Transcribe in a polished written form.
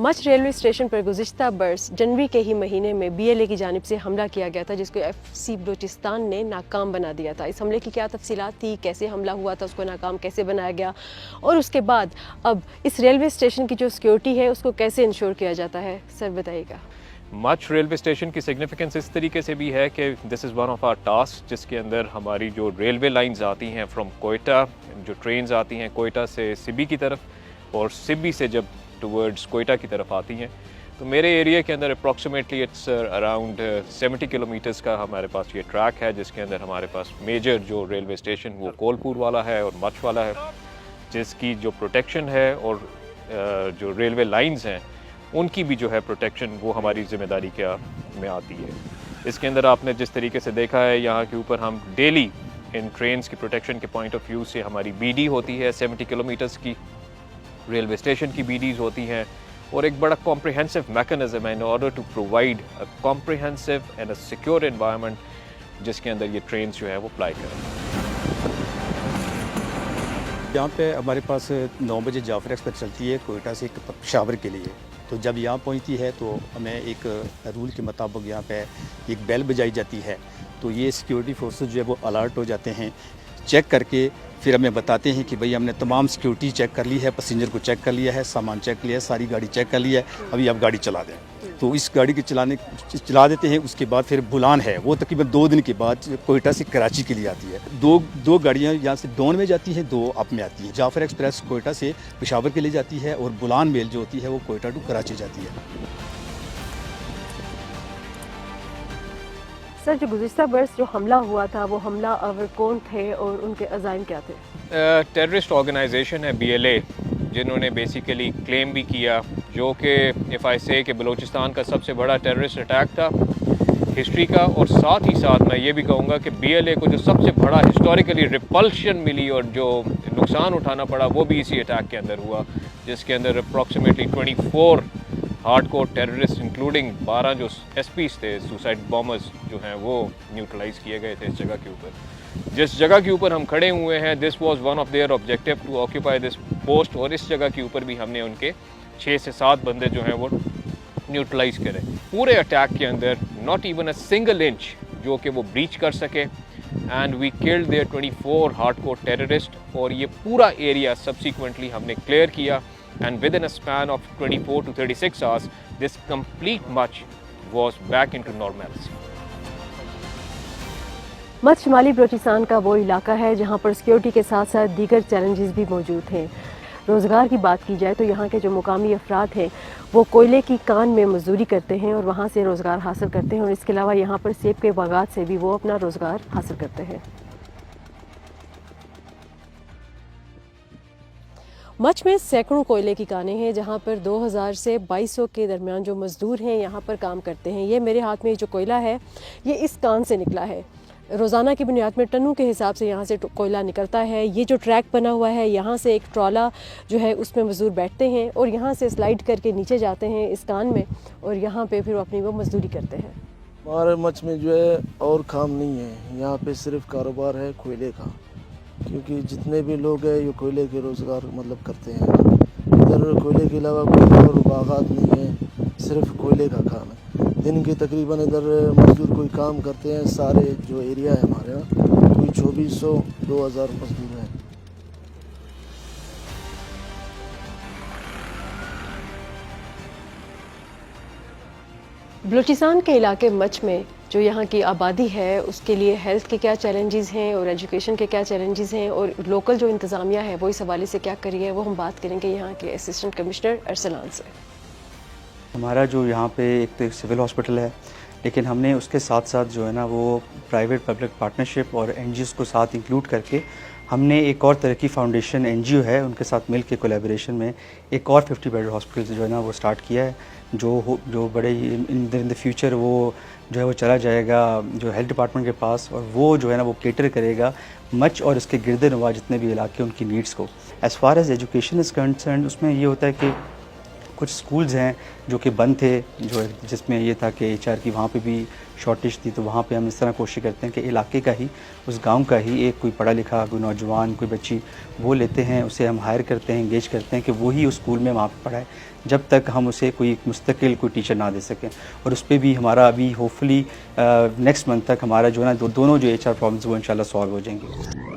Much railway station पर गुज़िश्ता बरस जनवरी के ही महीने में BLA की जानिब से हमला किया गया था, जिसको FC बलूचिस्तान ने नाकाम बना दिया था। इस हमले की क्या तफसीलात थी, कैसे हमला हुआ था, उसको नाकाम कैसे बनाया गया और उसके बाद अब इस रेलवे स्टेशन की जो सिक्योरिटी है उसको कैसे इंश्योर किया जाता है, सर बताइएगा। मच रेलवे स्टेशन की सिग्निफिकेंस इस तरीके से भी है कि this is one of our task, जिसके अंदर हमारी जो रेलवे लाइंस आती हैं फ्रॉम कोयटा, जो ट्रेन्स आती हैं कोयटा से सिबी की तरफ और सिबी से जब टुवर्ड्स कोयटा की तरफ आती हैं, तो मेरे एरिया के अंदर अप्रॉक्सीमेटली इट्स अराउंड 70 किलोमीटर्स का हमारे पास ये ट्रैक है, जिसके अंदर हमारे पास मेजर जो रेलवे स्टेशन वो कोलपुर वाला है और मच वाला है, जिसकी जो प्रोटेक्शन है और जो रेलवे लाइंस हैं उनकी भी जो है प्रोटेक्शन वो हमारी ज़िम्मेदारी क्या में आती है। इसके अंदर आपने जिस तरीके से देखा है, यहाँ के ऊपर हम डेली इन ट्रेन्स की प्रोटेक्शन के पॉइंट ऑफ व्यू से हमारी BD होती है 70 किलोमीटर्स की, रेलवे स्टेशन की BDs होती हैं और एक बड़ा कॉम्प्रिहेंसिव मैकेनिज्म है in order to provide a comprehensive and a secure environment, जिसके अंदर ये ट्रेन्स जो है वो अप्लाई करें। यहाँ पे हमारे पास 9 बजे जाफर एक्सप्रेस चलती है कोयटा से पेशावर के लिए। तो जब यहाँ पहुँचती है तो हमें एक रूल के मुताबिक यहाँ पे एक बेल बजाई जाती है, तो ये सिक्योरिटी फोर्सेस जो है वो अलर्ट हो जाते हैं, चेक करके फिर हमें बताते हैं कि भाई हमने तमाम सिक्योरिटी चेक कर ली है, पैसेंजर को चेक कर लिया है, सामान चेक कर लिया है, सारी गाड़ी चेक कर ली है, अभी आप गाड़ी चला दें। तो इस गाड़ी के चला देते हैं। उसके बाद फिर बुलान है, वो तकरीबन 2 दिन के बाद कोयटा से कराची के लिए आती है। दो गाड़ियाँ यहाँ से डोन में जाती हैं, 2 अप में आती हैं। जाफर एक्सप्रेस कोयटा से पेशावर के लिए जाती है और बुलान मेल जो होती है वो कोयटा टू कराची जाती है। सर, जो गुज़िश्ता बरस जो हमला हुआ था वो हमला आवर कौन थे और उनके अज़ाइम क्या थे? टेररिस्ट ऑर्गेनाइजेशन है BLA, जिन्होंने बेसिकली क्लेम भी किया, जो कि इफ़ आई से कि बलूचिस्तान का सबसे बड़ा टेररिस्ट अटैक था हिस्ट्री का। और साथ ही साथ मैं ये भी कहूँगा कि BLA को जो सबसे बड़ा हिस्टोरिकली रिपल्शन मिली और जो नुकसान उठाना पड़ा वो भी इसी अटैक के अंदर हुआ, जिसके अंदर अप्रॉक्सीमेटली 24 हार्डकोर टेररिस्ट इंक्लूडिंग 12 जो SPs थे, सुसाइड बॉम्बर्स जो हैं, वो न्यूट्रलाइज किए गए थे इस जगह के ऊपर। जिस जगह के ऊपर हम खड़े हुए हैं, this was one of their objective to occupy this post, और इस जगह के ऊपर भी हमने उनके 6 से 7 बंदे जो हैं वो न्यूट्रलाइज करे। पूरे अटैक के अंदर not even a single inch जो कि वो ब्रीच कर सके, and we killed their 24 hardcore terrorist. और ये पूरा एरिया सब्सिक्वेंटली हमने क्लियर किया, and within a span of 24 to 36 hours this complete Mach was back into normalcy. मच शुमाली बलूचिस्तान का वो इलाका है जहाँ पर सिक्योरिटी के साथ साथ दीगर चैलेंजेस भी मौजूद हैं। रोज़गार की बात की जाए तो यहाँ के जो मुकामी अफराद हैं वो कोयले की कान में मजदूरी करते हैं और वहाँ से रोज़गार हासिल करते हैं, और इसके अलावा यहाँ पर सेब के बागात से भी वो अपना रोज़गार हासिल करते हैं। मच में सैकड़ों कोयले की कानें हैं जहाँ पर 2000 से 2200 के दरमियान जो मज़दूर हैं यहाँ पर काम करते हैं। ये मेरे हाथ में जो कोयला है ये इस कान से निकला है। रोज़ाना की बुनियाद में टनों के हिसाब से यहाँ से कोयला निकलता है। ये जो ट्रैक बना हुआ है, यहाँ से एक ट्रॉला जो है उसमें मज़दूर बैठते हैं और यहाँ से स्लाइड करके नीचे जाते हैं इस कान में, और यहाँ पे फिर अपनी वो मज़दूरी करते हैं। हमारे मच में जो है और काम नहीं है, यहाँ पे सिर्फ कारोबार है कोयले का, क्योंकि जितने भी लोग हैं ये कोयले के रोज़गार मतलब करते हैं। इधर कोयले के अलावा कोई और बागात नहीं है, सिर्फ कोयले का काम है। दिन के तकरीबन इधर मजदूर कोई काम करते हैं, सारे जो एरिया है हमारे यहाँ कोई 2400-2000 मजदूर हैं। बलूचिस्तान के इलाके मच में जो यहाँ की आबादी है उसके लिए हेल्थ के क्या चैलेंजेस हैं और एजुकेशन के क्या चैलेंजेस हैं और लोकल जो इंतज़ामिया है वो इस हवाले से क्या करी है, वो हम बात करेंगे यहाँ के असिस्टेंट कमिश्नर अरसलान से। हमारा जो यहाँ पे एक तो सिविल हॉस्पिटल है, लेकिन हमने उसके साथ साथ जो है ना वो प्राइवेट पब्लिक पार्टनरशिप और NGOs को साथ इंक्लूड करके हमने एक और तरह की फाउंडेशन NGO है उनके साथ मिल के कोलैबोरेशन में एक और 50 बेड हॉस्पिटल जो है ना वो स्टार्ट किया है, जो बड़े इन द फ्यूचर वो जो है वो चला जाएगा जो हेल्थ डिपार्टमेंट के पास, और वो जो है ना वो केटर करेगा मच और इसके गिरदनवा जितने भी इलाके उनकी नीड्स को। As far as education is concern, उसमें ये होता है कि कुछ स्कूल्स हैं जो कि बंद थे, जो जिसमें ये था कि HR की वहाँ पे भी शॉर्टेज थी, तो वहाँ पे हम इस तरह कोशिश करते हैं कि इलाके का ही, उस गांव का ही एक कोई पढ़ा लिखा कोई नौजवान कोई बच्ची वो लेते हैं, उसे हम हायर करते हैं, इंगेज करते हैं कि वो ही उस स्कूल में वहाँ पे पढ़ाए जब तक हम उसे कोई मुस्तकिल कोई टीचर ना दे सकें। और उस पर भी हमारा अभी होपफुली नेक्स्ट मंथ तक हमारा जो है ना दोनों जो HR प्रॉब्लम्स वो इंशाल्लाह सॉल्व हो जाएंगे।